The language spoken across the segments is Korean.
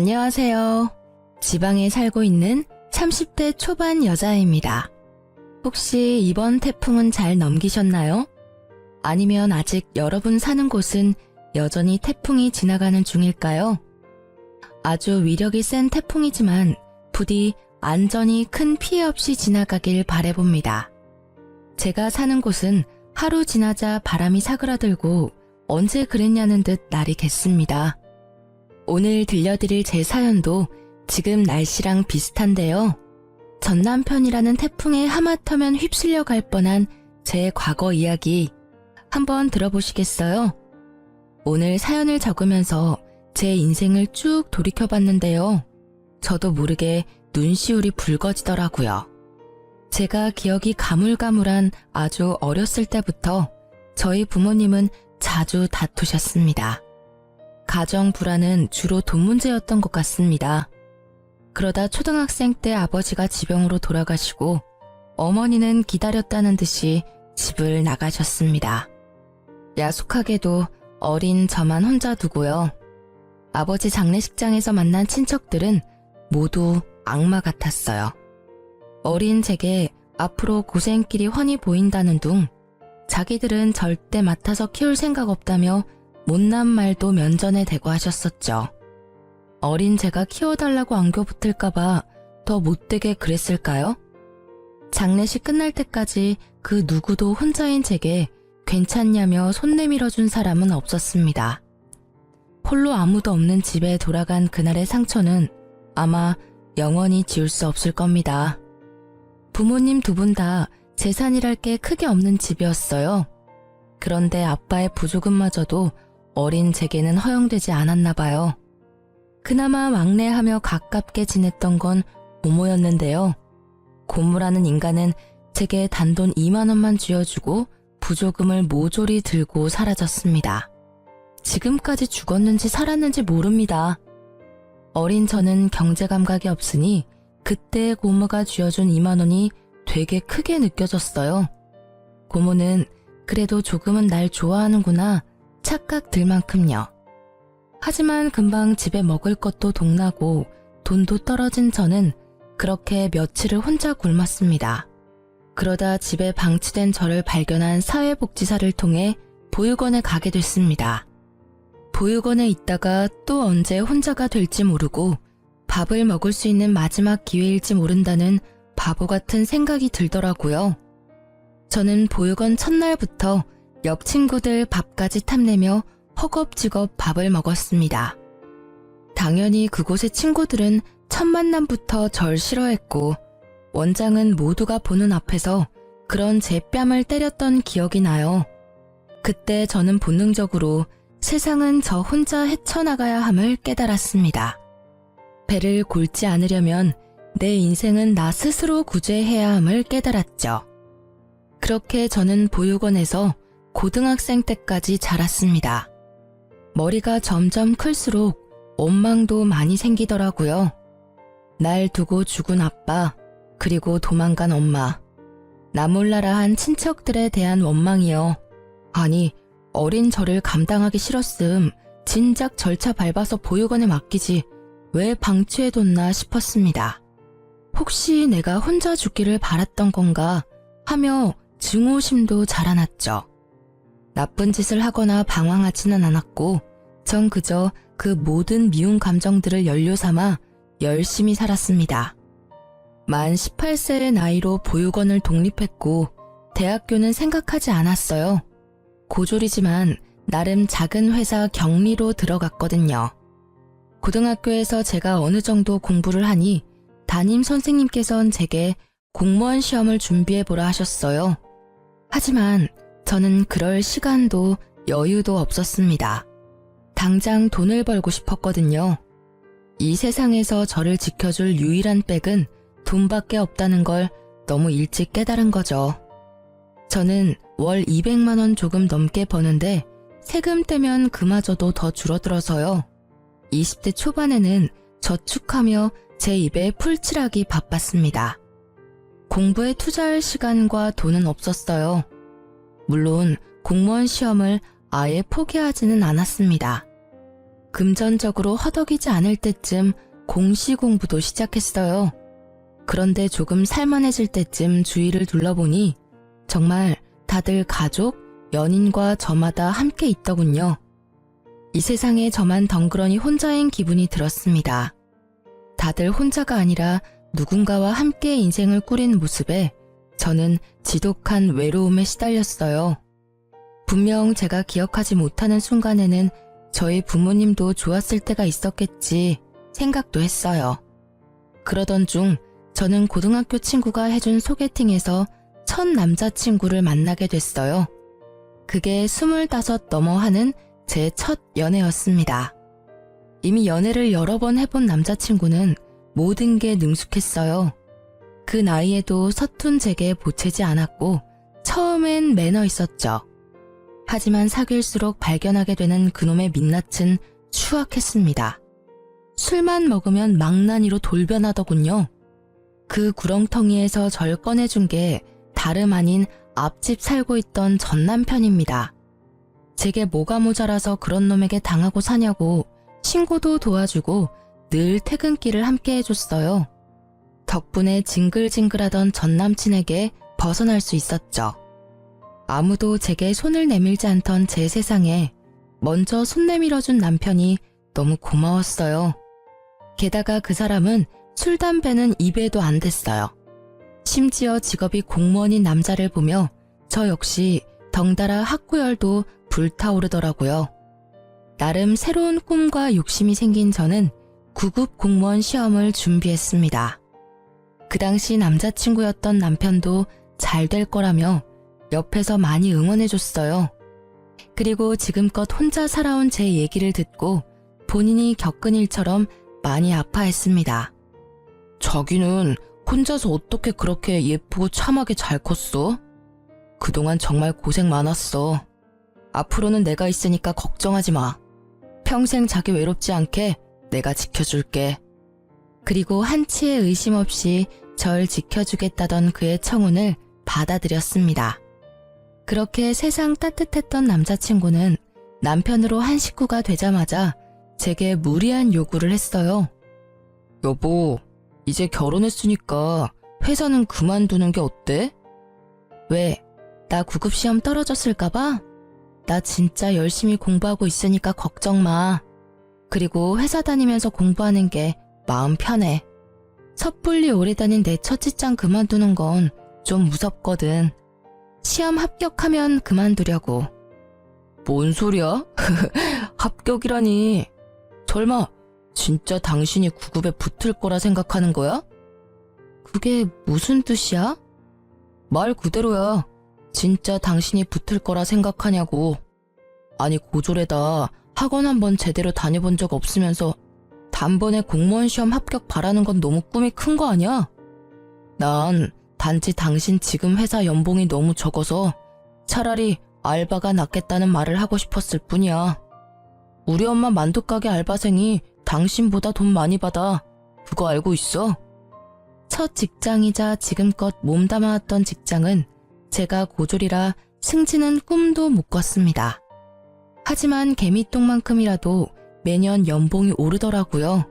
안녕하세요. 지방에 살고 있는 30대 초반 여자입니다. 혹시 이번 태풍은 잘 넘기셨나요? 아니면 아직 여러분 사는 곳은 여전히 태풍이 지나가는 중일까요? 아주 위력이 센 태풍이지만 부디 안전히 큰 피해 없이 지나가길 바라봅니다. 제가 사는 곳은 하루 지나자 바람이 사그라들고 언제 그랬냐는 듯 날이 겠습니다. 오늘 들려드릴 제 사연도 지금 날씨랑 비슷한데요. 전 남편이라는 태풍에 하마터면 휩쓸려 갈 뻔한 제 과거 이야기 한번 들어보시겠어요? 오늘 사연을 적으면서 제 인생을 쭉 돌이켜봤는데요. 저도 모르게 눈시울이 붉어지더라고요. 제가 기억이 가물가물한 아주 어렸을 때부터 저희 부모님은 자주 다투셨습니다. 가정 불화는 주로 돈 문제였던 것 같습니다. 그러다 초등학생 때 아버지가 지병으로 돌아가시고 어머니는 기다렸다는 듯이 집을 나가셨습니다. 야속하게도 어린 저만 혼자 두고요. 아버지 장례식장에서 만난 친척들은 모두 악마 같았어요. 어린 제게 앞으로 고생길이 훤히 보인다는 둥 자기들은 절대 맡아서 키울 생각 없다며 못난 말도 면전에 대고 하셨었죠. 어린 제가 키워달라고 안겨붙을까봐 더 못되게 그랬을까요? 장례식 끝날 때까지 그 누구도 혼자인 제게 괜찮냐며 손 내밀어준 사람은 없었습니다. 홀로 아무도 없는 집에 돌아간 그날의 상처는 아마 영원히 지울 수 없을 겁니다. 부모님 두 분 다 재산이랄 게 크게 없는 집이었어요. 그런데 아빠의 부조금마저도 어린 제게는 허용되지 않았나 봐요. 그나마 막내하며 가깝게 지냈던 건 고모였는데요. 고모라는 인간은 제게 단돈 2만 원만 쥐어주고 부조금을 모조리 들고 사라졌습니다. 지금까지 죽었는지 살았는지 모릅니다. 어린 저는 경제 감각이 없으니 그때 고모가 쥐어준 2만 원이 되게 크게 느껴졌어요. 고모는 그래도 조금은 날 좋아하는구나 착각 들 만큼요. 하지만 금방 집에 먹을 것도 동나고 돈도 떨어진 저는 그렇게 며칠을 혼자 굶었습니다. 그러다 집에 방치된 저를 발견한 사회복지사를 통해 보육원에 가게 됐습니다. 보육원에 있다가 또 언제 혼자가 될지 모르고 밥을 먹을 수 있는 마지막 기회일지 모른다는 바보 같은 생각이 들더라고요. 저는 보육원 첫날부터 옆 친구들 밥까지 탐내며 허겁지겁 밥을 먹었습니다. 당연히 그곳의 친구들은 첫 만남부터 절 싫어했고 원장은 모두가 보는 앞에서 그런 제 뺨을 때렸던 기억이 나요. 그때 저는 본능적으로 세상은 저 혼자 헤쳐나가야 함을 깨달았습니다. 배를 골지 않으려면 내 인생은 나 스스로 구제해야 함을 깨달았죠. 그렇게 저는 보육원에서 고등학생 때까지 자랐습니다. 머리가 점점 클수록 원망도 많이 생기더라고요. 날 두고 죽은 아빠, 그리고 도망간 엄마, 나 몰라라 한 친척들에 대한 원망이요. 아니, 어린 저를 감당하기 싫었음 진작 절차 밟아서 보육원에 맡기지 왜 방치해뒀나 싶었습니다. 혹시 내가 혼자 죽기를 바랐던 건가 하며 증오심도 자라났죠. 나쁜 짓을 하거나 방황하지는 않았고 전 그저 그 모든 미운 감정들을 연료 삼아 열심히 살았습니다. 만 18세의 나이로 보육원을 독립했고 대학교는 생각하지 않았어요. 고졸이지만 나름 작은 회사 경리로 들어갔거든요. 고등학교에서 제가 어느 정도 공부를 하니 담임 선생님께선 제게 공무원 시험을 준비해보라 하셨어요. 하지만 저는 그럴 시간도 여유도 없었습니다. 당장 돈을 벌고 싶었거든요. 이 세상에서 저를 지켜줄 유일한 백은 돈밖에 없다는 걸 너무 일찍 깨달은 거죠. 저는 월 200만 원 조금 넘게 버는데 세금 떼면 그마저도 더 줄어들어서요. 20대 초반에는 저축하며 제 입에 풀칠하기 바빴습니다. 공부에 투자할 시간과 돈은 없었어요. 물론 공무원 시험을 아예 포기하지는 않았습니다. 금전적으로 허덕이지 않을 때쯤 공시 공부도 시작했어요. 그런데 조금 살만해질 때쯤 주위를 둘러보니 정말 다들 가족, 연인과 저마다 함께 있더군요. 이 세상에 저만 덩그러니 혼자인 기분이 들었습니다. 다들 혼자가 아니라 누군가와 함께 인생을 꾸린 모습에 저는 지독한 외로움에 시달렸어요. 분명 제가 기억하지 못하는 순간에는 저희 부모님도 좋았을 때가 있었겠지 생각도 했어요. 그러던 중 저는 고등학교 친구가 해준 소개팅에서 첫 남자친구를 만나게 됐어요. 그게 25 넘어 하는 제 첫 연애였습니다. 이미 연애를 여러 번 해본 남자친구는 모든 게 능숙했어요. 그 나이에도 서툰 제게 보채지 않았고 처음엔 매너 있었죠. 하지만 사귈수록 발견하게 되는 그놈의 민낯은 추악했습니다. 술만 먹으면 망나니로 돌변하더군요. 그 구렁텅이에서 절 꺼내준 게 다름 아닌 앞집 살고 있던 전 남편입니다. 제게 뭐가 모자라서 그런 놈에게 당하고 사냐고 신고도 도와주고 늘 퇴근길을 함께 해줬어요. 덕분에 징글징글하던 전 남친에게 벗어날 수 있었죠. 아무도 제게 손을 내밀지 않던 제 세상에 먼저 손 내밀어준 남편이 너무 고마웠어요. 게다가 그 사람은 술, 담배는 입에도 안 댔어요. 심지어 직업이 공무원인 남자를 보며 저 역시 덩달아 학구열도 불타오르더라고요. 나름 새로운 꿈과 욕심이 생긴 저는 9급 공무원 시험을 준비했습니다. 그 당시 남자친구였던 남편도 잘 될 거라며 옆에서 많이 응원해줬어요. 그리고 지금껏 혼자 살아온 제 얘기를 듣고 본인이 겪은 일처럼 많이 아파했습니다. 자기는 혼자서 어떻게 그렇게 예쁘고 참하게 잘 컸어? 그동안 정말 고생 많았어. 앞으로는 내가 있으니까 걱정하지 마. 평생 자기 외롭지 않게 내가 지켜줄게. 그리고 한치의 의심 없이 절 지켜주겠다던 그의 청혼을 받아들였습니다. 그렇게 세상 따뜻했던 남자친구는 남편으로 한 식구가 되자마자 제게 무리한 요구를 했어요. 여보, 이제 결혼했으니까 회사는 그만두는 게 어때? 왜? 나 9급 시험 떨어졌을까봐? 나 진짜 열심히 공부하고 있으니까 걱정 마. 그리고 회사 다니면서 공부하는 게 마음 편해. 섣불리 오래 다닌 내 첫 직장 그만두는 건 좀 무섭거든. 시험 합격하면 그만두려고. 뭔 소리야? 합격이라니. 설마 진짜 당신이 9급에 붙을 거라 생각하는 거야? 그게 무슨 뜻이야? 말 그대로야. 진짜 당신이 붙을 거라 생각하냐고. 아니 고졸에다 학원 한번 제대로 다녀본 적 없으면서 단번에 공무원 시험 합격 바라는 건 너무 꿈이 큰 거 아니야? 난 단지 당신 지금 회사 연봉이 너무 적어서 차라리 알바가 낫겠다는 말을 하고 싶었을 뿐이야. 우리 엄마 만두가게 알바생이 당신보다 돈 많이 받아. 그거 알고 있어? 첫 직장이자 지금껏 몸담아왔던 직장은 제가 고졸이라 승진은 꿈도 못 꿨습니다. 하지만 개미똥만큼이라도 매년 연봉이 오르더라고요.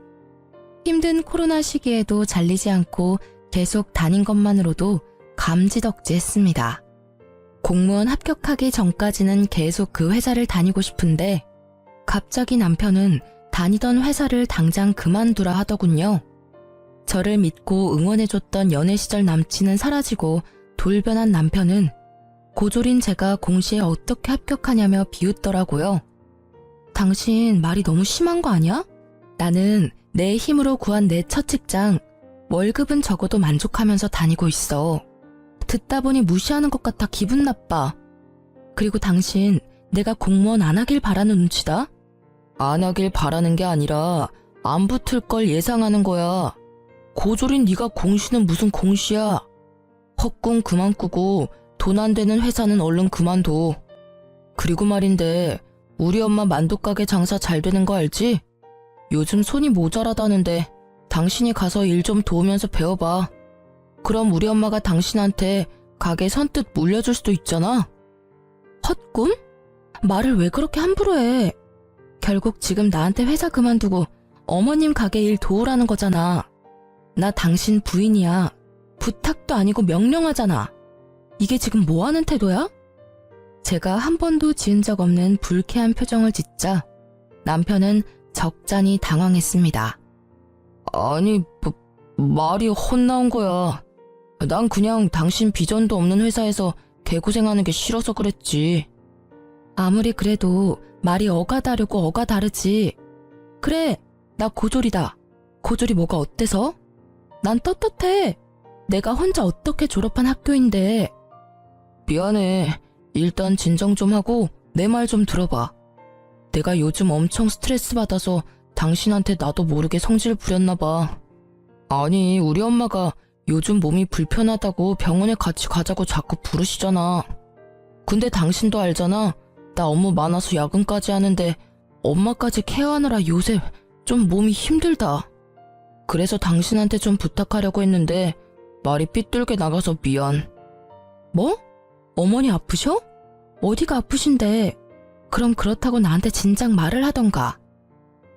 힘든 코로나 시기에도 잘리지 않고 계속 다닌 것만으로도 감지덕지했습니다. 공무원 합격하기 전까지는 계속 그 회사를 다니고 싶은데 갑자기 남편은 다니던 회사를 당장 그만두라 하더군요. 저를 믿고 응원해줬던 연애 시절 남친은 사라지고 돌변한 남편은 고졸인 제가 공시에 어떻게 합격하냐며 비웃더라고요. 당신 말이 너무 심한 거 아니야? 나는 내 힘으로 구한 내 첫 직장, 월급은 적어도 만족하면서 다니고 있어. 듣다 보니 무시하는 것 같아 기분 나빠. 그리고 당신 내가 공무원 안 하길 바라는 눈치다? 안 하길 바라는 게 아니라 안 붙을 걸 예상하는 거야. 고졸인 네가 공시는 무슨 공시야. 헛꿈 그만 꾸고 돈 안 되는 회사는 얼른 그만둬. 그리고 말인데 우리 엄마 만두가게 장사 잘 되는 거 알지? 요즘 손이 모자라다는데 당신이 가서 일 좀 도우면서 배워봐. 그럼 우리 엄마가 당신한테 가게 선뜻 물려줄 수도 있잖아. 헛꿈? 말을 왜 그렇게 함부로 해? 결국 지금 나한테 회사 그만두고 어머님 가게 일 도우라는 거잖아. 나 당신 부인이야. 부탁도 아니고 명령하잖아. 이게 지금 뭐 하는 태도야? 제가 한 번도 지은 적 없는 불쾌한 표정을 짓자 남편은 적잖이 당황했습니다. 아니, 말이 헛나온 거야. 난 그냥 당신 비전도 없는 회사에서 개고생하는 게 싫어서 그랬지. 아무리 그래도 말이 어가 다르고 어가 다르지. 그래, 나 고졸이다. 고졸이 뭐가 어때서? 난 떳떳해. 내가 혼자 어떻게 졸업한 학교인데. 미안해. 일단 진정 좀 하고 내 말 좀 들어봐. 내가 요즘 엄청 스트레스 받아서 당신한테 나도 모르게 성질 부렸나 봐. 아니, 우리 엄마가 요즘 몸이 불편하다고 병원에 같이 가자고 자꾸 부르시잖아. 근데 당신도 알잖아. 나 업무 많아서 야근까지 하는데 엄마까지 케어하느라 요새 좀 몸이 힘들다. 그래서 당신한테 좀 부탁하려고 했는데 말이 삐뚤게 나가서 미안. 뭐? 어머니 아프셔? 어디가 아프신데? 그럼 그렇다고 나한테 진작 말을 하던가.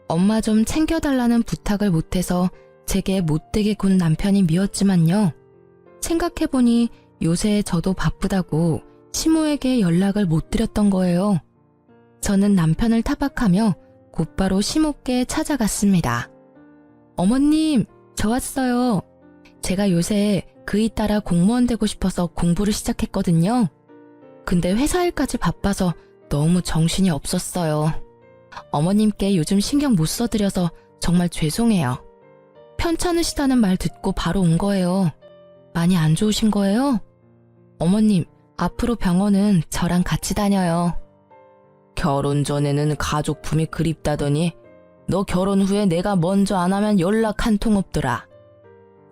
엄마 좀 챙겨달라는 부탁을 못해서 제게 못되게 군 남편이 미웠지만요. 생각해보니 요새 저도 바쁘다고 시모에게 연락을 못 드렸던 거예요. 저는 남편을 타박하며 곧바로 시모께 찾아갔습니다. 어머님, 저 왔어요. 제가 요새 그이 따라 공무원 되고 싶어서 공부를 시작했거든요. 근데 회사 일까지 바빠서 너무 정신이 없었어요. 어머님께 요즘 신경 못 써드려서 정말 죄송해요. 편찮으시다는 말 듣고 바로 온 거예요. 많이 안 좋으신 거예요? 어머님, 앞으로 병원은 저랑 같이 다녀요. 결혼 전에는 가족품이 그립다더니 너 결혼 후에 내가 먼저 안 하면 연락 한 통 없더라.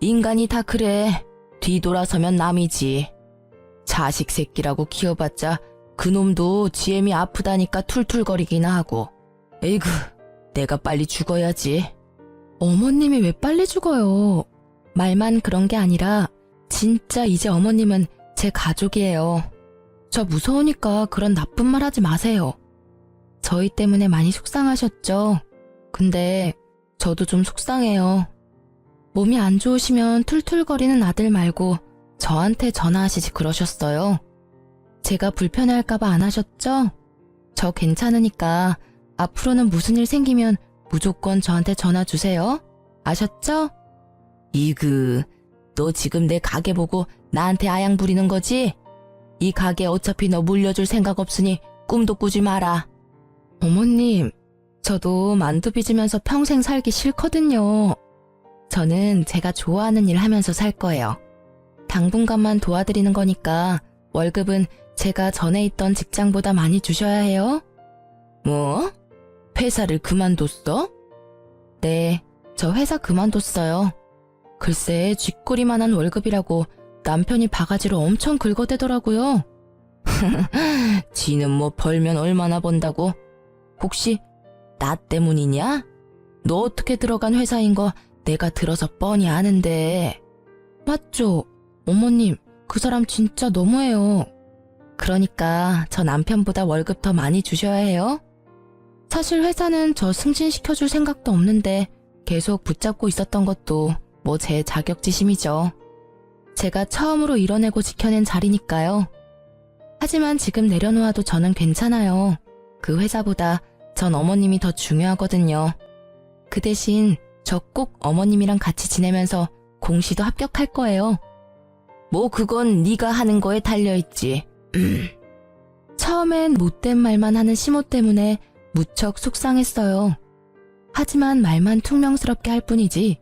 인간이 다 그래. 뒤돌아서면 남이지. 자식 새끼라고 키워봤자 그놈도 지엠이 아프다니까 툴툴거리기나 하고. 에이구, 내가 빨리 죽어야지. 어머님이 왜 빨리 죽어요? 말만 그런 게 아니라 진짜 이제 어머님은 제 가족이에요. 저 무서우니까 그런 나쁜 말 하지 마세요. 저희 때문에 많이 속상하셨죠? 근데 저도 좀 속상해요. 몸이 안 좋으시면 툴툴거리는 아들 말고 저한테 전화하시지 그러셨어요. 제가 불편해할까봐 안 하셨죠? 저 괜찮으니까 앞으로는 무슨 일 생기면 무조건 저한테 전화 주세요. 아셨죠? 이그, 너 지금 내 가게 보고 나한테 아양 부리는 거지? 이 가게 어차피 너 물려줄 생각 없으니 꿈도 꾸지 마라. 어머님, 저도 만두 빚으면서 평생 살기 싫거든요. 저는 제가 좋아하는 일 하면서 살 거예요. 당분간만 도와드리는 거니까 월급은 제가 전에 있던 직장보다 많이 주셔야 해요. 뭐? 회사를 그만뒀어? 네, 저 회사 그만뒀어요. 글쎄, 쥐꼬리만한 월급이라고 남편이 바가지로 엄청 긁어대더라고요. 지는 뭐 벌면 얼마나 번다고? 혹시 나 때문이냐? 너 어떻게 들어간 회사인 거 내가 들어서 뻔히 아는데. 맞죠? 어머님, 그 사람 진짜 너무해요. 그러니까 저 남편보다 월급 더 많이 주셔야 해요. 사실 회사는 저 승진시켜줄 생각도 없는데 계속 붙잡고 있었던 것도 뭐 제 자격지심이죠. 제가 처음으로 이뤄내고 지켜낸 자리니까요. 하지만 지금 내려놓아도 저는 괜찮아요. 그 회사보다 전 어머님이 더 중요하거든요. 그 대신 저 꼭 어머님이랑 같이 지내면서 공시도 합격할 거예요. 뭐 그건 네가 하는 거에 달려있지. 처음엔 못된 말만 하는 시모 때문에 무척 속상했어요. 하지만 말만 퉁명스럽게 할 뿐이지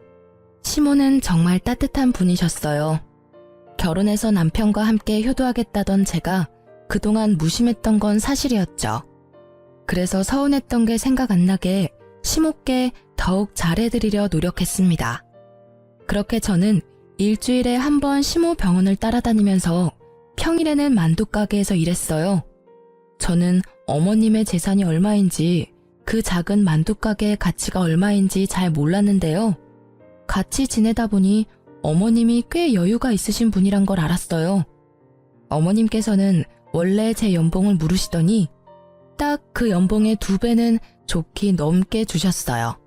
시모는 정말 따뜻한 분이셨어요. 결혼해서 남편과 함께 효도하겠다던 제가 그동안 무심했던 건 사실이었죠. 그래서 서운했던 게 생각 안 나게 시모께 더욱 잘해드리려 노력했습니다. 그렇게 저는 일주일에 한 번 시모 병원을 따라다니면서 평일에는 만두가게에서 일했어요. 저는 어머님의 재산이 얼마인지 그 작은 만두가게의 가치가 얼마인지 잘 몰랐는데요. 같이 지내다 보니 어머님이 꽤 여유가 있으신 분이란 걸 알았어요. 어머님께서는 원래 제 연봉을 물으시더니 딱 그 연봉의 2배는 좋게 넘게 주셨어요.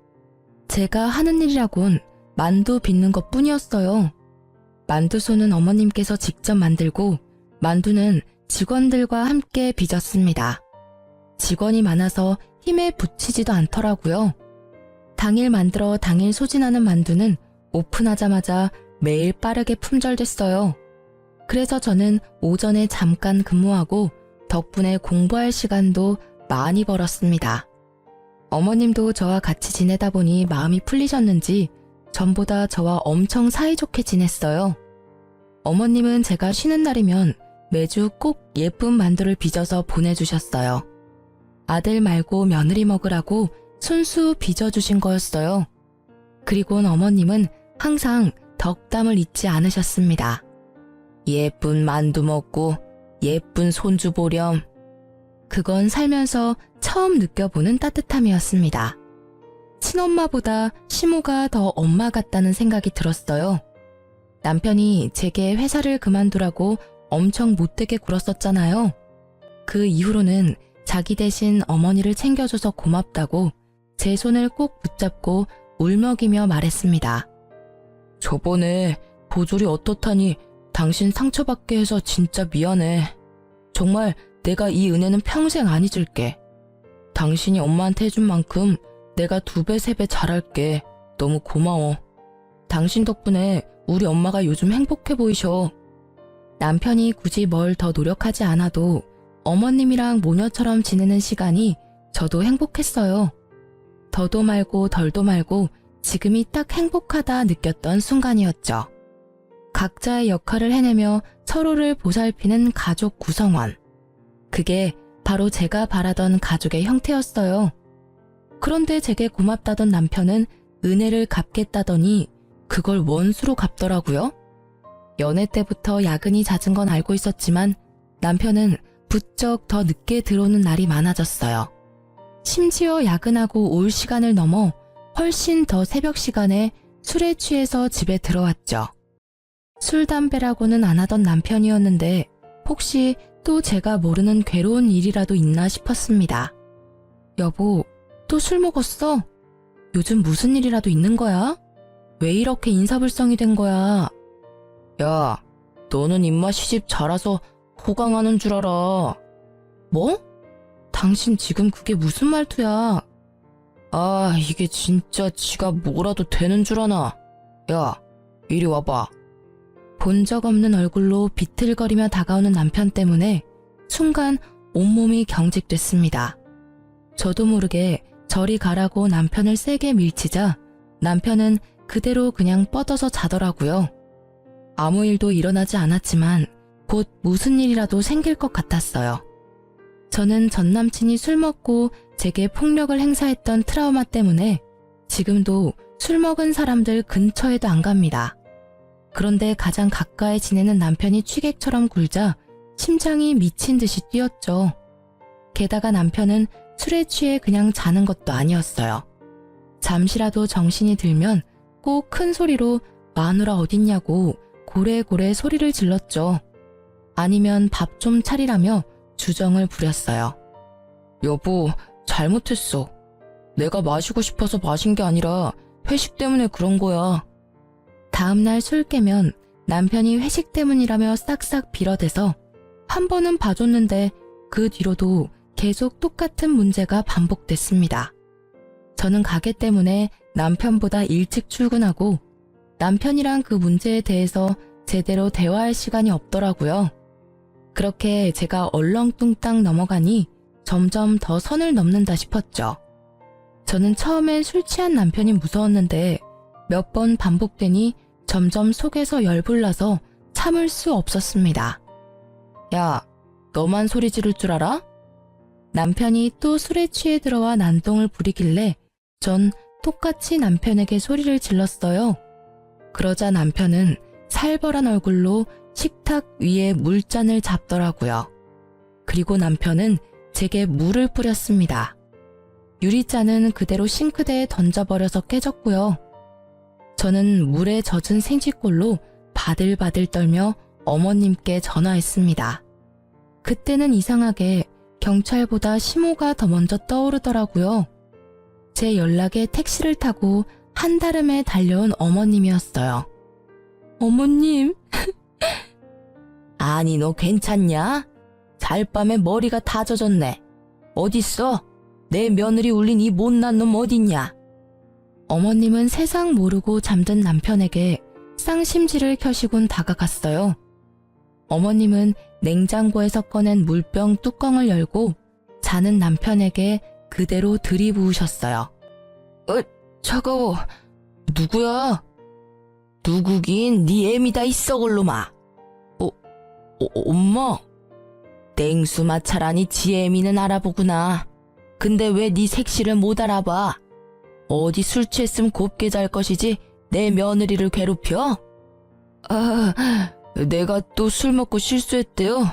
제가 하는 일이라곤 만두 빚는 것 뿐이었어요. 만두소는 어머님께서 직접 만들고 만두는 직원들과 함께 빚었습니다. 직원이 많아서 힘에 붙이지도 않더라고요. 당일 만들어 당일 소진하는 만두는 오픈하자마자 매일 빠르게 품절됐어요. 그래서 저는 오전에 잠깐 근무하고 덕분에 공부할 시간도 많이 벌었습니다. 어머님도 저와 같이 지내다 보니 마음이 풀리셨는지 전보다 저와 엄청 사이좋게 지냈어요. 어머님은 제가 쉬는 날이면 매주 꼭 예쁜 만두를 빚어서 보내주셨어요. 아들 말고 며느리 먹으라고 손수 빚어주신 거였어요. 그리곤 어머님은 항상 덕담을 잊지 않으셨습니다. 예쁜 만두 먹고 예쁜 손주 보렴. 그건 살면서 처음 느껴보는 따뜻함이었습니다. 친엄마보다 시모가 더 엄마 같다는 생각이 들었어요. 남편이 제게 회사를 그만두라고 엄청 못되게 굴었었잖아요. 그 이후로는 자기 대신 어머니를 챙겨줘서 고맙다고 제 손을 꼭 붙잡고 울먹이며 말했습니다. 저번에 보졸이 어떻다니 당신 상처받게 해서 진짜 미안해. 정말 내가 이 은혜는 평생 안 잊을게. 당신이 엄마한테 해준 만큼 내가 2배, 3배 잘할게. 너무 고마워. 당신 덕분에 우리 엄마가 요즘 행복해 보이셔. 남편이 굳이 뭘 더 노력하지 않아도 어머님이랑 모녀처럼 지내는 시간이 저도 행복했어요. 더도 말고 덜도 말고 지금이 딱 행복하다 느꼈던 순간이었죠. 각자의 역할을 해내며 서로를 보살피는 가족 구성원. 그게 바로 제가 바라던 가족의 형태였어요. 그런데 제게 고맙다던 남편은 은혜를 갚겠다더니 그걸 원수로 갚더라고요. 연애 때부터 야근이 잦은 건 알고 있었지만 남편은 부쩍 더 늦게 들어오는 날이 많아졌어요. 심지어 야근하고 올 시간을 넘어 훨씬 더 새벽 시간에 술에 취해서 집에 들어왔죠. 술, 담배라고는 안 하던 남편이었는데 혹시 또 제가 모르는 괴로운 일이라도 있나 싶었습니다. 여보, 또 술 먹었어? 요즘 무슨 일이라도 있는 거야? 왜 이렇게 인사불성이 된 거야? 야, 너는 입맛 시집 자라서 호강하는 줄 알아. 뭐? 당신 지금 그게 무슨 말투야? 아, 이게 진짜 지가 뭐라도 되는 줄 아나? 야, 이리 와봐. 본 적 없는 얼굴로 비틀거리며 다가오는 남편 때문에 순간 온몸이 경직됐습니다. 저도 모르게 저리 가라고 남편을 세게 밀치자 남편은 그대로 그냥 뻗어서 자더라고요. 아무 일도 일어나지 않았지만 곧 무슨 일이라도 생길 것 같았어요. 저는 전 남친이 술 먹고 제게 폭력을 행사했던 트라우마 때문에 지금도 술 먹은 사람들 근처에도 안 갑니다. 그런데 가장 가까이 지내는 남편이 취객처럼 굴자 심장이 미친 듯이 뛰었죠. 게다가 남편은 술에 취해 그냥 자는 것도 아니었어요. 잠시라도 정신이 들면 꼭 큰 소리로 마누라 어딨냐고 고래고래 소리를 질렀죠. 아니면 밥 좀 차리라며 주정을 부렸어요. 여보, 잘못했어. 내가 마시고 싶어서 마신 게 아니라 회식 때문에 그런 거야. 다음날 술 깨면 남편이 회식 때문이라며 싹싹 빌어대서 한 번은 봐줬는데 그 뒤로도 계속 똑같은 문제가 반복됐습니다. 저는 가게 때문에 남편보다 일찍 출근하고 남편이랑 그 문제에 대해서 제대로 대화할 시간이 없더라고요. 그렇게 제가 얼렁뚱땅 넘어가니 점점 더 선을 넘는다 싶었죠. 저는 처음엔 술 취한 남편이 무서웠는데 몇 번 반복되니 점점 속에서 열불나서 참을 수 없었습니다. 야, 너만 소리 지를 줄 알아? 남편이 또 술에 취해 들어와 난동을 부리길래 전 똑같이 남편에게 소리를 질렀어요. 그러자 남편은 살벌한 얼굴로 식탁 위에 물잔을 잡더라고요. 그리고 남편은 제게 물을 뿌렸습니다. 유리잔은 그대로 싱크대에 던져버려서 깨졌고요. 저는 물에 젖은 생쥐꼴로 바들바들 떨며 어머님께 전화했습니다. 그때는 이상하게 경찰보다 시모가 더 먼저 떠오르더라고요. 제 연락에 택시를 타고 한달음에 달려온 어머님이었어요. 어머님. 아니, 너 괜찮냐? 잘밤에 머리가 다 젖었네. 어딨어? 내 며느리 울린 이 못난 놈 어딨냐? 어머님은 세상 모르고 잠든 남편에게 쌍심지를 켜시곤 다가갔어요. 어머님은 냉장고에서 꺼낸 물병 뚜껑을 열고 자는 남편에게 그대로 들이부으셨어요. 차가워. 누구야? 누구긴 네 애미다 이 썩을 놈아. 엄마? 땡수 마찰하니 지 애미는 알아보구나. 근데 왜 네 색시를 못 알아봐? 어디 술 취했음 곱게 잘 것이지 내 며느리를 괴롭혀? 내가 또 술 먹고 실수했대요.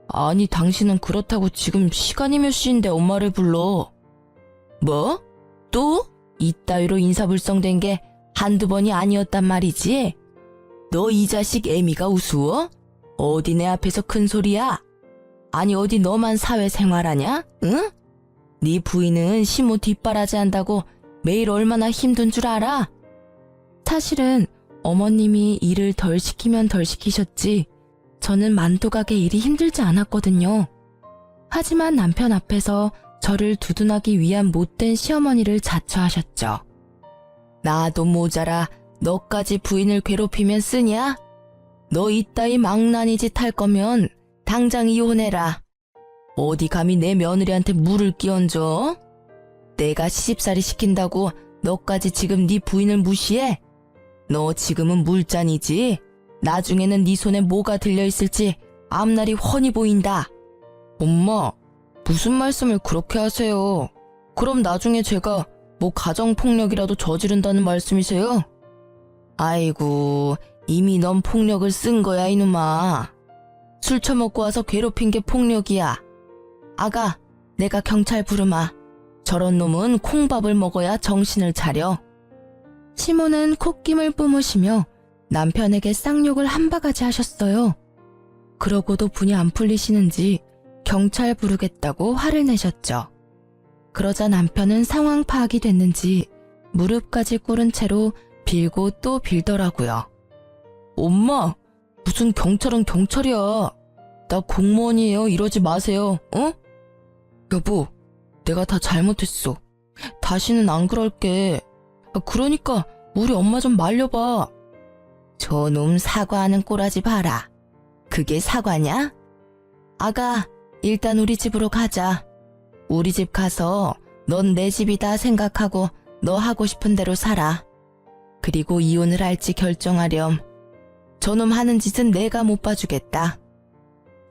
아니, 당신은 그렇다고 지금 시간이 몇 시인데 엄마를 불러. 뭐? 또? 이따위로 인사불성된 게 한두 번이 아니었단 말이지? 너 이 자식 애미가 우스워? 어디 내 앞에서 큰 소리야? 아니, 어디 너만 사회생활하냐? 응? 네 부인은 시모 뒷바라지 한다고 매일 얼마나 힘든 줄 알아? 사실은 어머님이 일을 덜 시키면 덜 시키셨지 저는 만두가게 일이 힘들지 않았거든요. 하지만 남편 앞에서 저를 두둔하기 위한 못된 시어머니를 자처하셨죠. 나도 모자라 너까지 부인을 괴롭히면 쓰냐? 너 이따위 망나니 짓 할 거면 당장 이혼해라. 어디 감히 내 며느리한테 물을 끼얹어? 내가 시집살이 시킨다고 너까지 지금 네 부인을 무시해? 너 지금은 물잔이지? 나중에는 네 손에 뭐가 들려있을지 앞날이 훤히 보인다. 엄마, 무슨 말씀을 그렇게 하세요? 그럼 나중에 제가 뭐 가정폭력이라도 저지른다는 말씀이세요? 아이고, 이미 넌 폭력을 쓴 거야 이놈아. 술 처먹고 와서 괴롭힌 게 폭력이야. 아가, 내가 경찰 부르마. 저런 놈은 콩밥을 먹어야 정신을 차려. 시모는 콧김을 뿜으시며 남편에게 쌍욕을 한 바가지 하셨어요. 그러고도 분이 안 풀리시는지 경찰 부르겠다고 화를 내셨죠. 그러자 남편은 상황 파악이 됐는지 무릎까지 꿇은 채로 빌고 또 빌더라고요. 엄마, 무슨 경찰은 경찰이야. 나 공무원이에요. 이러지 마세요. 어? 여보, 내가 다 잘못했어. 다시는 안 그럴게. 그러니까 우리 엄마 좀 말려봐. 저놈 사과하는 꼬라지 봐라. 그게 사과냐? 아가, 일단 우리 집으로 가자. 우리 집 가서 넌 내 집이다 생각하고 너 하고 싶은 대로 살아. 그리고 이혼을 할지 결정하렴. 저놈 하는 짓은 내가 못 봐주겠다.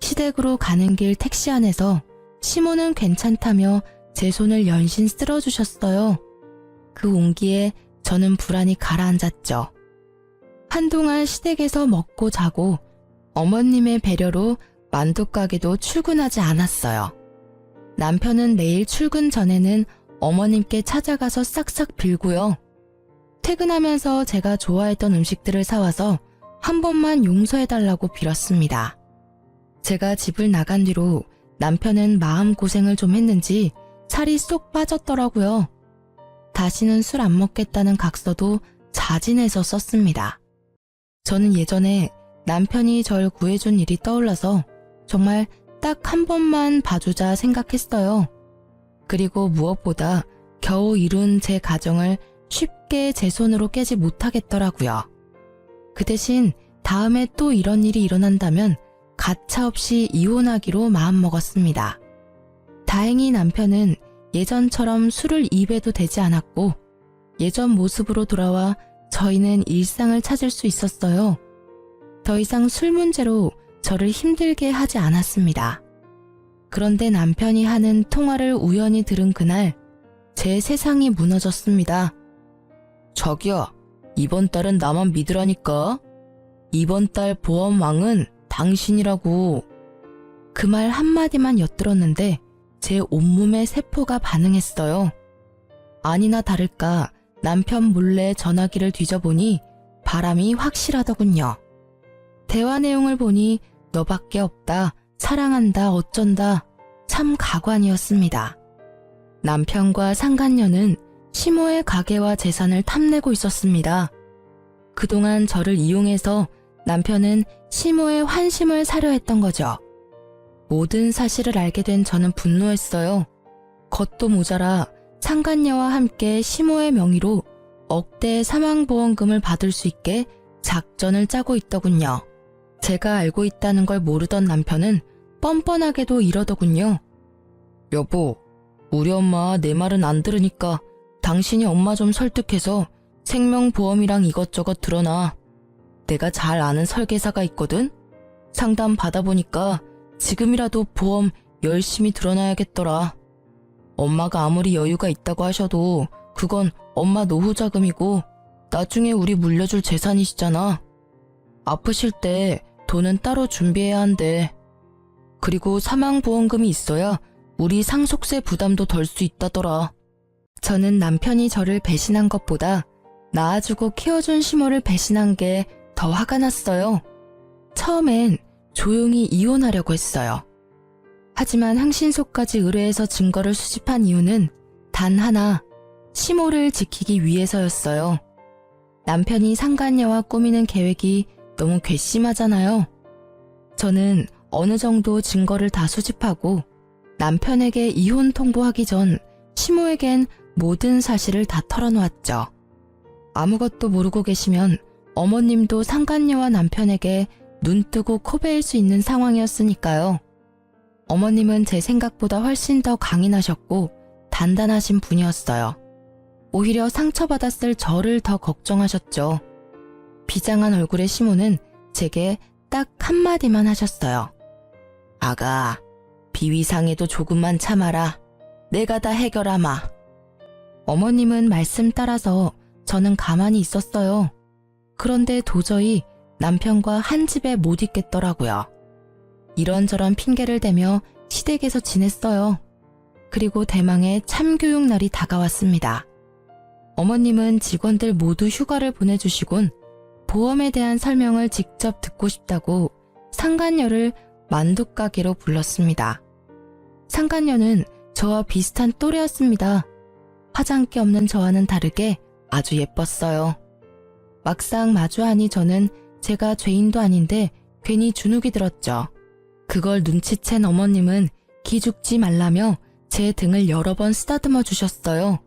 시댁으로 가는 길 택시 안에서 시모는 괜찮다며 제 손을 연신 쓸어주셨어요. 그 온기에 저는 불안이 가라앉았죠. 한동안 시댁에서 먹고 자고 어머님의 배려로 만두가게도 출근하지 않았어요. 남편은 매일 출근 전에는 어머님께 찾아가서 싹싹 빌고요. 퇴근하면서 제가 좋아했던 음식들을 사와서 한 번만 용서해달라고 빌었습니다. 제가 집을 나간 뒤로 남편은 마음고생을 좀 했는지 살이 쏙 빠졌더라고요. 다시는 술 안 먹겠다는 각서도 자진해서 썼습니다. 저는 예전에 남편이 절 구해준 일이 떠올라서 정말 딱 한 번만 봐주자 생각했어요. 그리고 무엇보다 겨우 이룬 제 가정을 쉽게 제 손으로 깨지 못하겠더라고요. 그 대신 다음에 또 이런 일이 일어난다면 가차없이 이혼하기로 마음먹었습니다. 다행히 남편은 예전처럼 술을 입에도 대지 않았고 예전 모습으로 돌아와 저희는 일상을 찾을 수 있었어요. 더 이상 술 문제로 저를 힘들게 하지 않았습니다. 그런데 남편이 하는 통화를 우연히 들은 그날 제 세상이 무너졌습니다. 자기야, 이번 달은 나만 믿으라니까. 이번 달 보험왕은 당신이라고. 그 말 한마디만 엿들었는데 제 온몸의 세포가 반응했어요. 아니나 다를까 남편 몰래 전화기를 뒤져보니 바람이 확실하더군요. 대화 내용을 보니 너밖에 없다, 사랑한다, 어쩐다, 참 참 가관이었습니다. 남편과 상간녀는 시모의 가게와 재산을 탐내고 있었습니다. 그동안 저를 이용해서 남편은 시모의 환심을 사려 했던 거죠. 모든 사실을 알게 된 저는 분노했어요. 겉도 모자라 상간녀와 함께 시모의 명의로 억대의 사망보험금을 받을 수 있게 작전을 짜고 있더군요. 제가 알고 있다는 걸 모르던 남편은 뻔뻔하게도 이러더군요. 여보, 우리 엄마 내 말은 안 들으니까 당신이 엄마 좀 설득해서 생명보험이랑 이것저것 들어놔. 내가 잘 아는 설계사가 있거든? 상담 받아보니까 지금이라도 보험 열심히 들어놔야겠더라. 엄마가 아무리 여유가 있다고 하셔도 그건 엄마 노후 자금이고 나중에 우리 물려줄 재산이시잖아. 아프실 때 돈은 따로 준비해야 한대. 그리고 사망보험금이 있어야 우리 상속세 부담도 덜 수 있다더라. 저는 남편이 저를 배신한 것보다 낳아주고 키워준 시모를 배신한 게 더 화가 났어요. 처음엔 조용히 이혼하려고 했어요. 하지만 항신소까지 의뢰해서 증거를 수집한 이유는 단 하나, 시모를 지키기 위해서였어요. 남편이 상간녀와 꾸미는 계획이 너무 괘씸하잖아요. 저는 어느 정도 증거를 다 수집하고 남편에게 이혼 통보하기 전 시모에겐 모든 사실을 다 털어놓았죠. 아무것도 모르고 계시면 어머님도 상간녀와 남편에게 눈 뜨고 코 베일 수 있는 상황이었으니까요. 어머님은 제 생각보다 훨씬 더 강인하셨고 단단하신 분이었어요. 오히려 상처받았을 저를 더 걱정하셨죠. 비장한 얼굴의 시모는 제게 딱 한마디만 하셨어요. 아가, 비위상에도 조금만 참아라. 내가 다 해결하마. 어머님은 말씀 따라서 저는 가만히 있었어요. 그런데 도저히 남편과 한 집에 못 있겠더라고요. 이런저런 핑계를 대며 시댁에서 지냈어요. 그리고 대망의 참교육 날이 다가왔습니다. 어머님은 직원들 모두 휴가를 보내주시곤 보험에 대한 설명을 직접 듣고 싶다고 상간녀를 만두가게로 불렀습니다. 상간녀는 저와 비슷한 또래였습니다. 화장기 없는 저와는 다르게 아주 예뻤어요. 막상 마주하니 저는 제가 죄인도 아닌데 괜히 주눅이 들었죠. 그걸 눈치챈 어머님은 기죽지 말라며 제 등을 여러 번 쓰다듬어 주셨어요.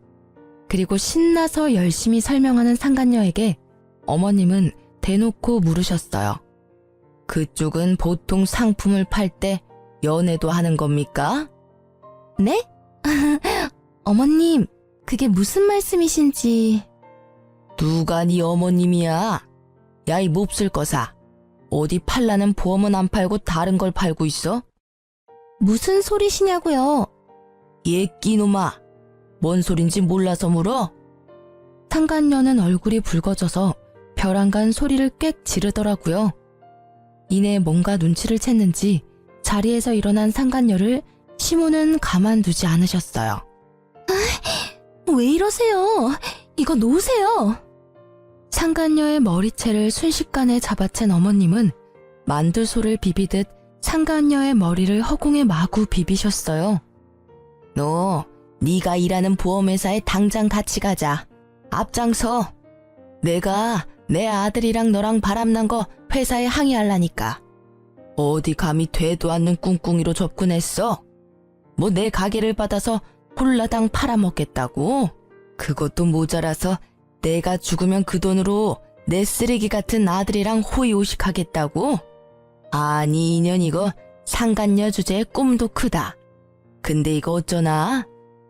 그리고 신나서 열심히 설명하는 상간녀에게 어머님은 대놓고 물으셨어요. 그쪽은 보통 상품을 팔 때 연애도 하는 겁니까? 네? 어머님, 그게 무슨 말씀이신지. 누가 네 어머님이야? 야, 이 몹쓸 거사. 어디 팔라는 보험은 안 팔고 다른 걸 팔고 있어? 무슨 소리시냐고요? 얘 끼놈아. 뭔 소린지 몰라서 물어? 상간녀는 얼굴이 붉어져서 벼랑간 소리를 꽥 지르더라고요. 이내 뭔가 눈치를 챘는지 자리에서 일어난 상간녀를 시모는 가만두지 않으셨어요. 왜 이러세요? 이거 놓으세요. 상간녀의 머리채를 순식간에 잡아챈 어머님은 만두소를 비비듯 상간녀의 머리를 허공에 마구 비비셨어요. 너, 네가 일하는 보험회사에 당장 같이 가자. 앞장서. 내가 내 아들이랑 너랑 바람난 거 회사에 항의하려니까. 어디 감히 되도 않는 꿍꿍이로 접근했어? 뭐 내 가게를 받아서 홀라당 팔아먹겠다고? 그것도 모자라서 내가 죽으면 그 돈으로 내 쓰레기 같은 아들이랑 호의호식하겠다고? 아니 인연 이거 상간녀 주제에 꿈도 크다. 근데 이거 어쩌나?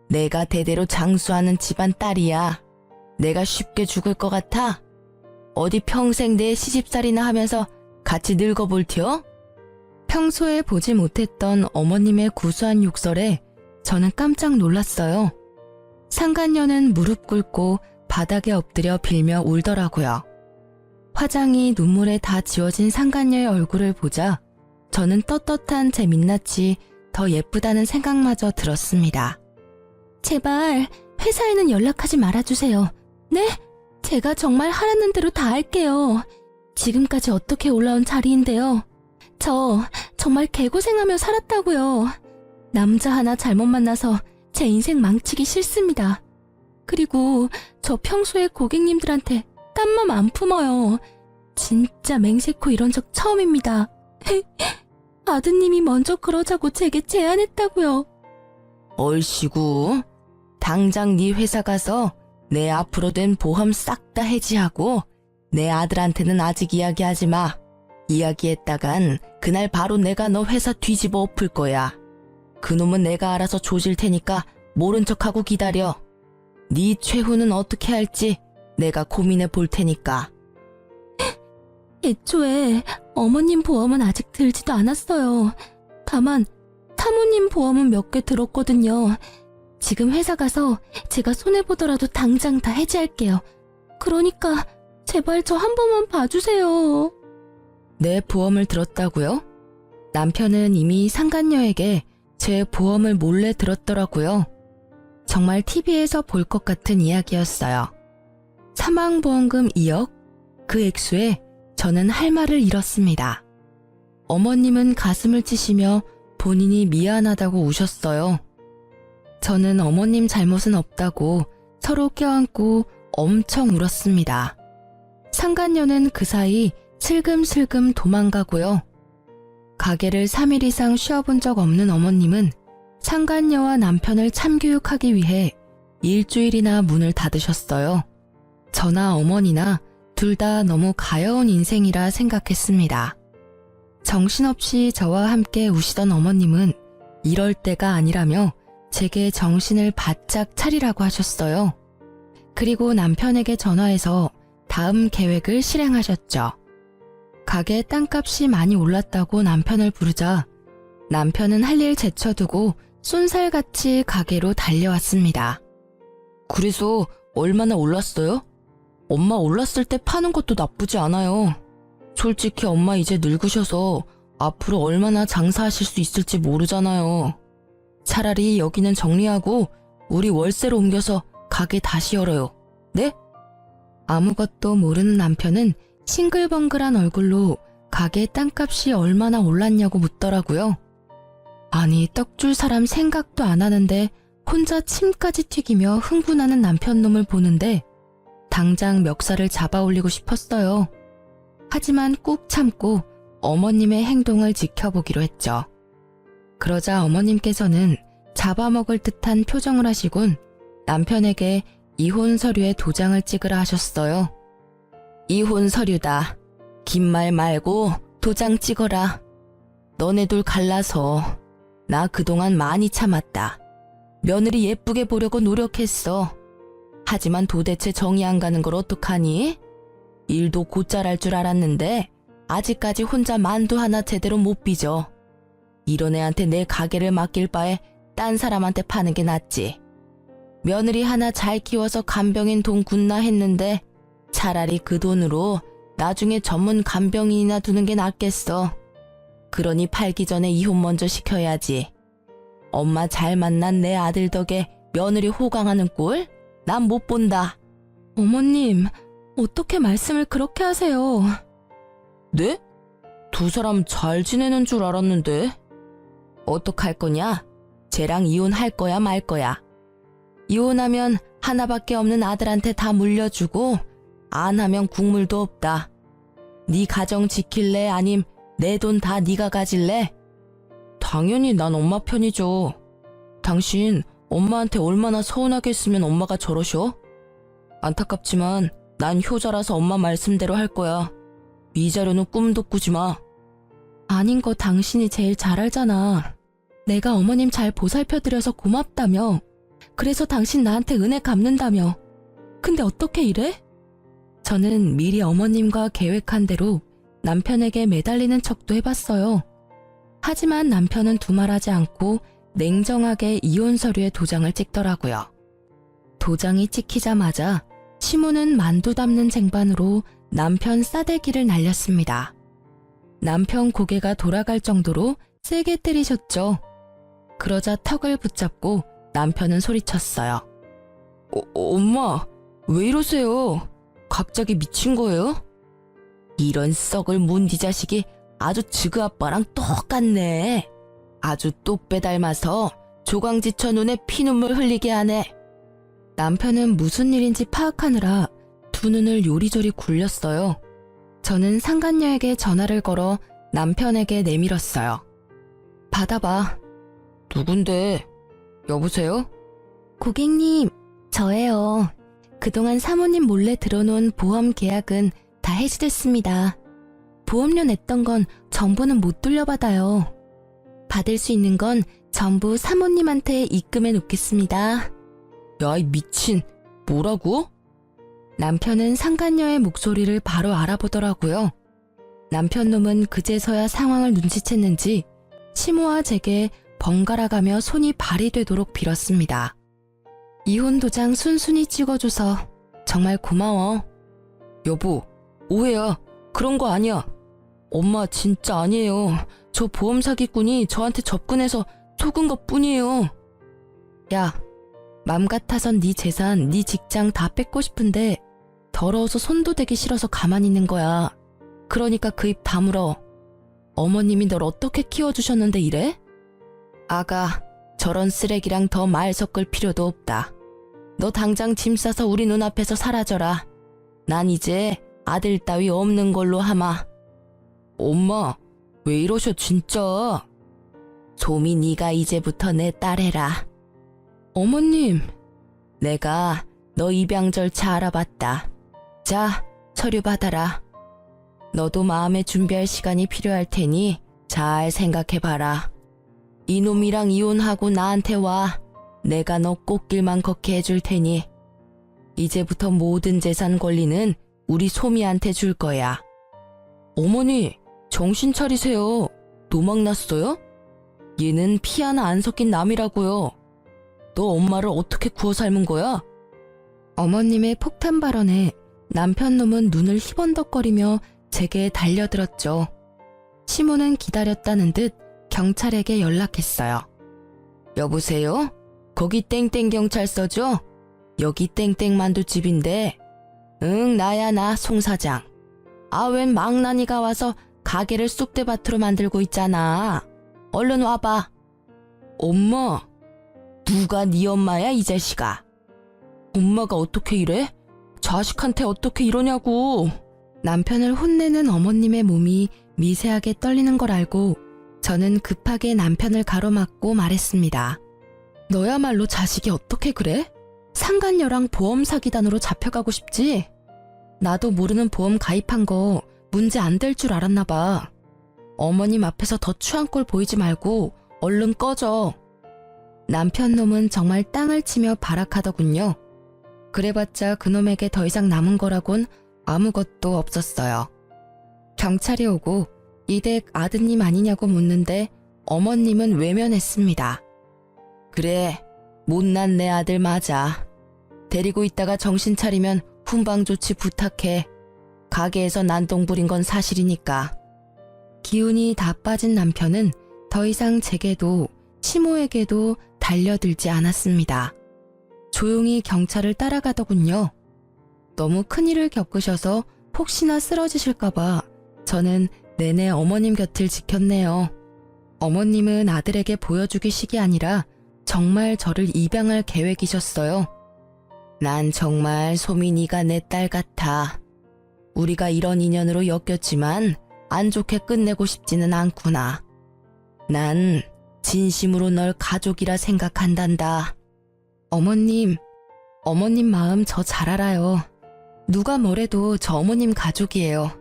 내가 대대로 장수하는 집안 딸이야. 내가 쉽게 죽을 것 같아? 어디 평생 내 시집살이나 하면서 같이 늙어볼 텨? 평소에 보지 못했던 어머님의 구수한 욕설에 저는 깜짝 놀랐어요. 상간녀는 무릎 꿇고 바닥에 엎드려 빌며 울더라고요. 화장이 눈물에 다 지워진 상간녀의 얼굴을 보자 저는 떳떳한 제 민낯이 더 예쁘다는 생각마저 들었습니다. 제발 회사에는 연락하지 말아주세요. 네? 제가 정말 하라는 대로 다 할게요. 지금까지 어떻게 올라온 자리인데요. 저 정말 개고생하며 살았다고요. 남자 하나 잘못 만나서 제 인생 망치기 싫습니다. 그리고 저 평소에 고객님들한테 딴 맘 안 품어요. 진짜 맹세코 이런 적 처음입니다. 아드님이 먼저 그러자고 제게 제안했다고요. 얼씨구, 당장 네 회사 가서 내 앞으로 된 보험 싹 다 해지하고 내 아들한테는 아직 이야기하지 마. 이야기했다간 그날 바로 내가 너 회사 뒤집어 엎을 거야. 그놈은 내가 알아서 조질 테니까 모른 척하고 기다려. 네 최후는 어떻게 할지 내가 고민해 볼 테니까. 애초에 어머님 보험은 아직 들지도 않았어요. 다만 사모님 보험은 몇 개 들었거든요. 지금 회사 가서 제가 손해보더라도 당장 다 해지할게요. 그러니까 제발 저 한 번만 봐주세요. 내 보험을 들었다고요? 남편은 이미 상간녀에게 제 보험을 몰래 들었더라고요. 정말 TV에서 볼 것 같은 이야기였어요. 사망보험금 2억? 그 액수에 저는 할 말을 잃었습니다. 어머님은 가슴을 찌시며 본인이 미안하다고 우셨어요. 저는 어머님 잘못은 없다고 서로 껴안고 엄청 울었습니다. 상간녀는 그 사이 슬금슬금 도망가고요. 가게를 3일 이상 쉬어본 적 없는 어머님은 상간녀와 남편을 참교육하기 위해 일주일이나 문을 닫으셨어요. 저나 어머니나 둘 다 너무 가여운 인생이라 생각했습니다. 정신없이 저와 함께 우시던 어머님은 이럴 때가 아니라며 제게 정신을 바짝 차리라고 하셨어요. 그리고 남편에게 전화해서 다음 계획을 실행하셨죠. 가게 땅값이 많이 올랐다고 남편을 부르자 남편은 할 일 제쳐두고 쏜살같이 가게로 달려왔습니다. 그래서 얼마나 올랐어요? 엄마 올랐을 때 파는 것도 나쁘지 않아요. 솔직히 엄마 이제 늙으셔서 앞으로 얼마나 장사하실 수 있을지 모르잖아요. 차라리 여기는 정리하고 우리 월세로 옮겨서 가게 다시 열어요. 네? 아무것도 모르는 남편은 싱글벙글한 얼굴로 가게 땅값이 얼마나 올랐냐고 묻더라고요. 아니, 떡 줄 사람 생각도 안 하는데 혼자 침까지 튀기며 흥분하는 남편 놈을 보는데 당장 멱살을 잡아 올리고 싶었어요. 하지만 꾹 참고 어머님의 행동을 지켜보기로 했죠. 그러자 어머님께서는 잡아먹을 듯한 표정을 하시곤 남편에게 이혼 서류에 도장을 찍으라 하셨어요. 이혼 서류다. 긴 말 말고 도장 찍어라. 너네 둘 갈라서 나 그동안 많이 참았다. 며느리 예쁘게 보려고 노력했어. 하지만 도대체 정이 안 가는 걸 어떡하니? 일도 곧잘 할 줄 알았는데 아직까지 혼자 만두 하나 제대로 못 빚어. 이런 애한테 내 가게를 맡길 바에 딴 사람한테 파는 게 낫지. 며느리 하나 잘 키워서 간병인 돈 굿나 했는데 차라리 그 돈으로 나중에 전문 간병인이나 두는 게 낫겠어. 그러니 팔기 전에 이혼 먼저 시켜야지. 엄마 잘 만난 내 아들 덕에 며느리 호강하는 꼴? 난 못 본다. 어머님, 어떻게 말씀을 그렇게 하세요? 네? 두 사람 잘 지내는 줄 알았는데. 어떡할 거냐? 쟤랑 이혼할 거야 말 거야. 이혼하면 하나밖에 없는 아들한테 다 물려주고 안 하면 국물도 없다. 네 가정 지킬래 아님 내 돈 다 네가 가질래? 당연히 난 엄마 편이죠. 당신 엄마한테 얼마나 서운하게 했으면 엄마가 저러셔? 안타깝지만 난 효자라서 엄마 말씀대로 할 거야. 위자료는 꿈도 꾸지 마. 아닌 거 당신이 제일 잘 알잖아. 내가 어머님 잘 보살펴드려서 고맙다며. 그래서 당신 나한테 은혜 갚는다며. 근데 어떻게 이래? 저는 미리 어머님과 계획한 대로 남편에게 매달리는 척도 해봤어요. 하지만 남편은 두말하지 않고 냉정하게 이혼 서류에 도장을 찍더라고요. 도장이 찍히자마자 시모는 만두 담는 쟁반으로 남편 싸대기를 날렸습니다. 남편 고개가 돌아갈 정도로 세게 때리셨죠. 그러자 턱을 붙잡고 남편은 소리쳤어요. 엄마, 왜 이러세요? 갑자기 미친 거예요? 이런 썩을 문디 자식이 아주 지그 아빠랑 똑같네. 아주 똑배 닮아서 조강지처 눈에 피눈물 흘리게 하네. 남편은 무슨 일인지 파악하느라 두 눈을 요리조리 굴렸어요. 저는 상간녀에게 전화를 걸어 남편에게 내밀었어요. 받아봐. 누군데? 여보세요? 고객님, 저예요. 그동안 사모님 몰래 들어놓은 보험 계약은 다 해지됐습니다. 보험료 냈던 건 전부는 못 돌려받아요. 받을 수 있는 건 전부 사모님한테 입금해 놓겠습니다. 야, 이 미친, 뭐라고? 남편은 상간녀의 목소리를 바로 알아보더라고요. 남편 놈은 그제서야 상황을 눈치챘는지 시모와 제게 번갈아가며 손이 발이 되도록 빌었습니다. 이혼 도장 순순히 찍어줘서 정말 고마워. 여보, 오해야. 그런 거 아니야. 엄마 진짜 아니에요. 저 보험 사기꾼이 저한테 접근해서 속은 것 뿐이에요. 야, 맘 같아선 네 재산, 네 직장 다 뺏고 싶은데 더러워서 손도 대기 싫어서 가만히 있는 거야. 그러니까 그 입 다물어. 어머님이 널 어떻게 키워주셨는데 이래? 아가, 저런 쓰레기랑 더 말 섞을 필요도 없다. 너 당장 짐 싸서 우리 눈앞에서 사라져라. 난 이제 아들 따위 없는 걸로 하마. 엄마, 왜 이러셔 진짜. 소미 네가 이제부터 내 딸 해라. 어머님, 내가 너 입양 절차 알아봤다. 자, 서류 받아라. 너도 마음에 준비할 시간이 필요할 테니 잘 생각해봐라. 이놈이랑 이혼하고 나한테 와. 내가 너 꽃길만 걷게 해줄 테니. 이제부터 모든 재산 권리는 우리 소미한테 줄 거야. 어머니, 정신 차리세요. 노망 났어요? 얘는 피 하나 안 섞인 남이라고요. 너 엄마를 어떻게 구워 삶은 거야? 어머님의 폭탄 발언에 남편 놈은 눈을 희번덕거리며 제게 달려들었죠. 시모는 기다렸다는 듯 경찰에게 연락했어요. 여보세요? 거기 땡땡 경찰서죠? 여기 땡땡 만두집인데. 응, 나야 나 송 사장. 아, 웬 망나니가 와서 가게를 쑥대밭으로 만들고 있잖아. 얼른 와봐. 엄마, 누가 네 엄마야 이 자식아. 엄마가 어떻게 이래? 자식한테 어떻게 이러냐고. 남편을 혼내는 어머님의 몸이 미세하게 떨리는 걸 알고 저는 급하게 남편을 가로막고 말했습니다. 너야말로 자식이 어떻게 그래? 상간녀랑 보험 사기단으로 잡혀가고 싶지? 나도 모르는 보험 가입한 거 문제 안 될 줄 알았나 봐. 어머님 앞에서 더 추한 꼴 보이지 말고 얼른 꺼져. 남편 놈은 정말 땅을 치며 발악하더군요. 그래봤자 그놈에게 더 이상 남은 거라곤 아무것도 없었어요. 경찰이 오고 이댁 아드님 아니냐고 묻는데 어머님은 외면했습니다. 그래, 못난 내 아들 맞아. 데리고 있다가 정신 차리면 훈방 조치 부탁해. 가게에서 난동 부린 건 사실이니까. 기운이 다 빠진 남편은 더 이상 제게도 시모에게도 달려들지 않았습니다. 조용히 경찰을 따라가더군요. 너무 큰일을 겪으셔서 혹시나 쓰러지실까봐 저는 내내 어머님 곁을 지켰네요. 어머님은 아들에게 보여주기식이 아니라 정말 저를 입양할 계획이셨어요. 난 정말 소민이가 내 딸 같아. 우리가 이런 인연으로 엮였지만 안 좋게 끝내고 싶지는 않구나. 난 진심으로 널 가족이라 생각한단다. 어머님 마음 저 잘 알아요. 누가 뭐래도 저 어머님 가족이에요.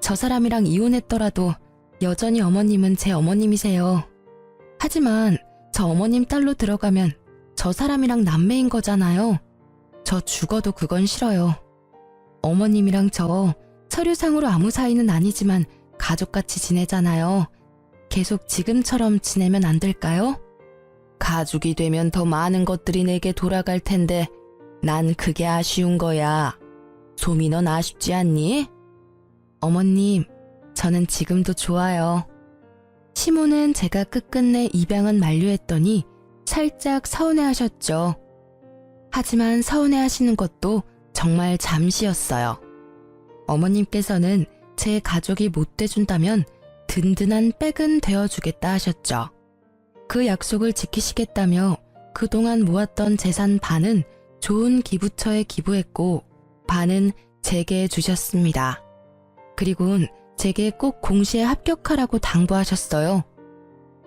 저 사람이랑 이혼했더라도 여전히 어머님은 제 어머님이세요. 하지만 저 어머님 딸로 들어가면 저 사람이랑 남매인 거잖아요. 저 죽어도 그건 싫어요. 어머님이랑 저 서류상으로 아무 사이는 아니지만 가족같이 지내잖아요. 계속 지금처럼 지내면 안 될까요? 가족이 되면 더 많은 것들이 내게 돌아갈 텐데 난 그게 아쉬운 거야. 소미, 넌 아쉽지 않니? 어머님, 저는 지금도 좋아요. 시모는 제가 끝끝내 입양은 만료했더니 살짝 서운해하셨죠. 하지만 서운해하시는 것도 정말 잠시였어요. 어머님께서는 제 가족이 못 돼준다면 든든한 백은 되어주겠다 하셨죠. 그 약속을 지키시겠다며 그동안 모았던 재산 반은 좋은 기부처에 기부했고 반은 제게 주셨습니다. 그리고는 제게 꼭 공시에 합격하라고 당부하셨어요.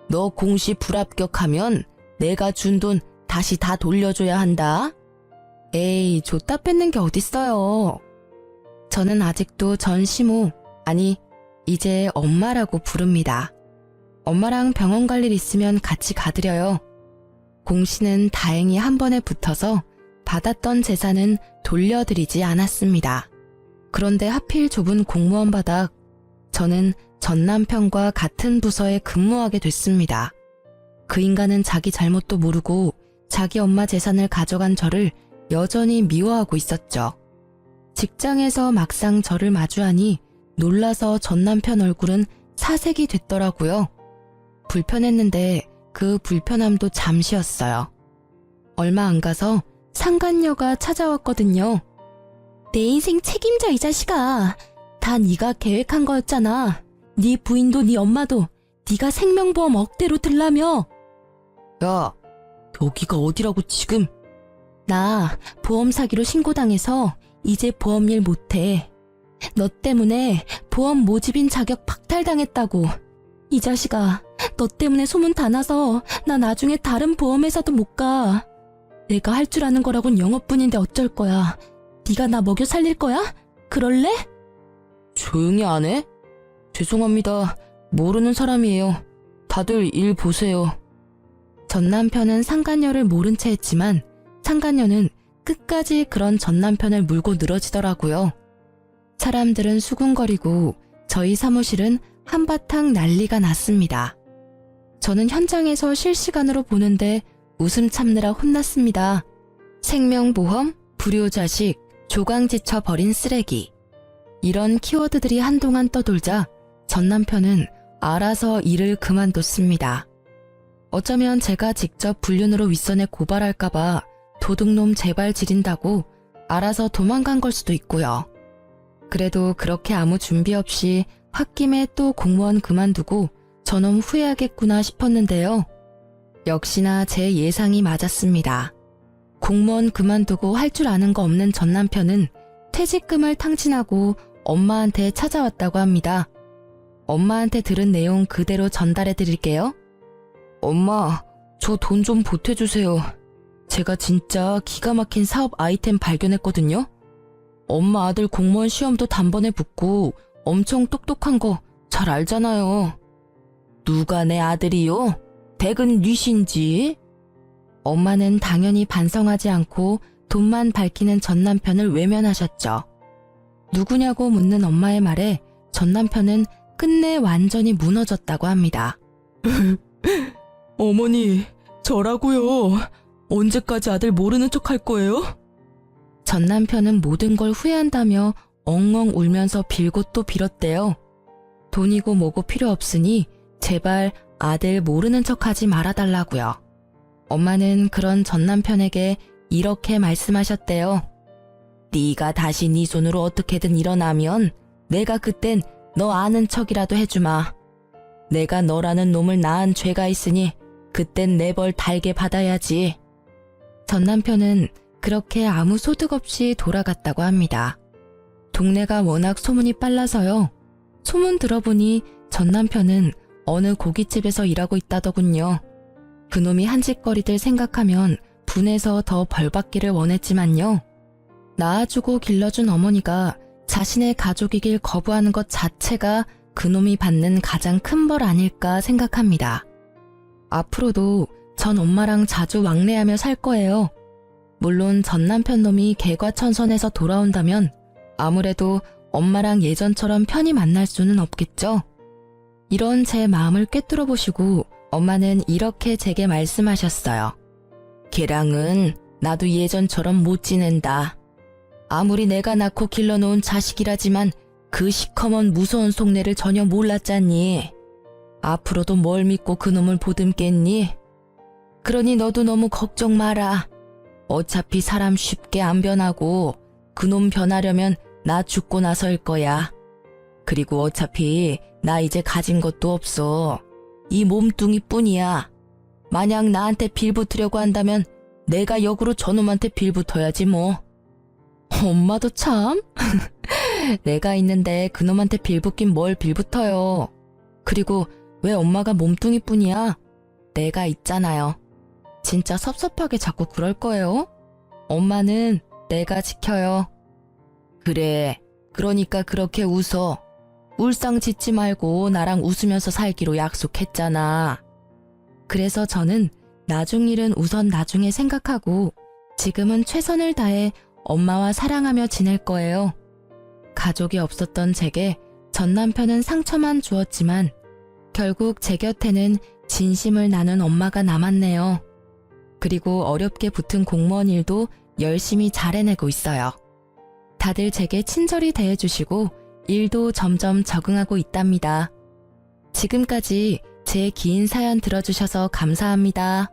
너 공시 불합격하면 내가 준 돈 다시 다 돌려줘야 한다. 에이, 줬다 뺏는 게 어딨어요. 저는 아직도 전 시모, 아니 이제 엄마라고 부릅니다. 엄마랑 병원 갈 일 있으면 같이 가드려요. 공시는 다행히 한 번에 붙어서 받았던 재산은 돌려드리지 않았습니다. 그런데 하필 좁은 공무원 바닥, 저는 전 남편과 같은 부서에 근무하게 됐습니다. 그 인간은 자기 잘못도 모르고 자기 엄마 재산을 가져간 저를 여전히 미워하고 있었죠. 직장에서 막상 저를 마주하니 놀라서 전 남편 얼굴은 사색이 됐더라고요. 불편했는데 그 불편함도 잠시였어요. 얼마 안 가서 상간녀가 찾아왔거든요. 내 인생 책임져 이 자식아. 다 네가 계획한 거였잖아. 네 부인도 네 엄마도 네가 생명보험 억대로 들라며. 야, 여기가 어디라고 지금? 나 보험 사기로 신고당해서 이제 보험일 못해. 너 때문에 보험 모집인 자격 박탈당했다고. 이 자식아, 너 때문에 소문 다 나서 나 나중에 다른 보험회사도 못 가. 내가 할 줄 아는 거라곤 영어뿐인데 어쩔 거야. 네가 나 먹여 살릴 거야? 그럴래? 조용히 안 해? 죄송합니다. 모르는 사람이에요. 다들 일 보세요. 전 남편은 상간녀를 모른 채 했지만 상간녀는 끝까지 그런 전 남편을 물고 늘어지더라고요. 사람들은 수군거리고 저희 사무실은 한바탕 난리가 났습니다. 저는 현장에서 실시간으로 보는데 웃음 참느라 혼났습니다. 생명보험, 불효자식, 조강지쳐 버린 쓰레기. 이런 키워드들이 한동안 떠돌자 전 남편은 알아서 일을 그만뒀습니다. 어쩌면 제가 직접 불륜으로 윗선에 고발할까봐 도둑놈 재발 지린다고 알아서 도망간 걸 수도 있고요. 그래도 그렇게 아무 준비 없이 홧김에 또 공무원 그만두고 저놈 후회하겠구나 싶었는데요. 역시나 제 예상이 맞았습니다. 공무원 그만두고 할 줄 아는 거 없는 전 남편은 퇴직금을 탕진하고 엄마한테 찾아왔다고 합니다. 엄마한테 들은 내용 그대로 전달해 드릴게요. 엄마, 저 돈 좀 보태주세요. 제가 진짜 기가 막힌 사업 아이템 발견했거든요. 엄마 아들 공무원 시험도 단번에 붙고 엄청 똑똑한 거 잘 알잖아요. 누가 내 아들이요? 백은 뉘신지? 엄마는 당연히 반성하지 않고 돈만 밝히는 전 남편을 외면하셨죠. 누구냐고 묻는 엄마의 말에 전 남편은 끝내 완전히 무너졌다고 합니다. 어머니, 저라고요. 언제까지 아들 모르는 척 할 거예요? 전 남편은 모든 걸 후회한다며 엉엉 울면서 빌고 또 빌었대요. 돈이고 뭐고 필요 없으니 제발 아들 모르는 척하지 말아달라고요. 엄마는 그런 전 남편에게 이렇게 말씀하셨대요. 네가 다시 네 손으로 어떻게든 일어나면 내가 그땐 너 아는 척이라도 해주마. 내가 너라는 놈을 낳은 죄가 있으니 그땐 내 벌 달게 받아야지. 전 남편은 그렇게 아무 소득 없이 돌아갔다고 합니다. 동네가 워낙 소문이 빨라서요. 소문 들어보니 전 남편은 어느 고깃집에서 일하고 있다더군요. 그놈이 한 짓거리들 생각하면 분해서 더 벌받기를 원했지만요. 낳아주고 길러준 어머니가 자신의 가족이길 거부하는 것 자체가 그놈이 받는 가장 큰 벌 아닐까 생각합니다. 앞으로도 전 엄마랑 자주 왕래하며 살 거예요. 물론 전 남편 놈이 개과천선해서 돌아온다면 아무래도 엄마랑 예전처럼 편히 만날 수는 없겠죠. 이런 제 마음을 꿰뚫어 보시고 엄마는 이렇게 제게 말씀하셨어요. 걔랑은 나도 예전처럼 못 지낸다. 아무리 내가 낳고 길러놓은 자식이라지만 그 시커먼 무서운 속내를 전혀 몰랐잖니. 앞으로도 뭘 믿고 그놈을 보듬겠니? 그러니 너도 너무 걱정 마라. 어차피 사람 쉽게 안 변하고 그놈 변하려면 나 죽고 나서일 거야. 그리고 어차피 나 이제 가진 것도 없어. 이 몸뚱이 뿐이야. 만약 나한테 빌붙으려고 한다면 내가 역으로 저놈한테 빌붙어야지 뭐. 엄마도 참. 내가 있는데 그놈한테 빌붙긴 뭘 빌붙어요. 그리고 왜 엄마가 몸뚱이뿐이야? 내가 있잖아요. 진짜 섭섭하게 자꾸 그럴 거예요? 엄마는 내가 지켜요. 그래, 그러니까 그렇게 웃어. 울상 짓지 말고 나랑 웃으면서 살기로 약속했잖아. 그래서 저는 나중 일은 우선 나중에 생각하고 지금은 최선을 다해 엄마와 사랑하며 지낼 거예요. 가족이 없었던 제게 전 남편은 상처만 주었지만 결국 제 곁에는 진심을 나눈 엄마가 남았네요. 그리고 어렵게 붙은 공무원 일도 열심히 잘 해내고 있어요. 다들 제게 친절히 대해주시고 일도 점점 적응하고 있답니다. 지금까지 제 긴 사연 들어주셔서 감사합니다.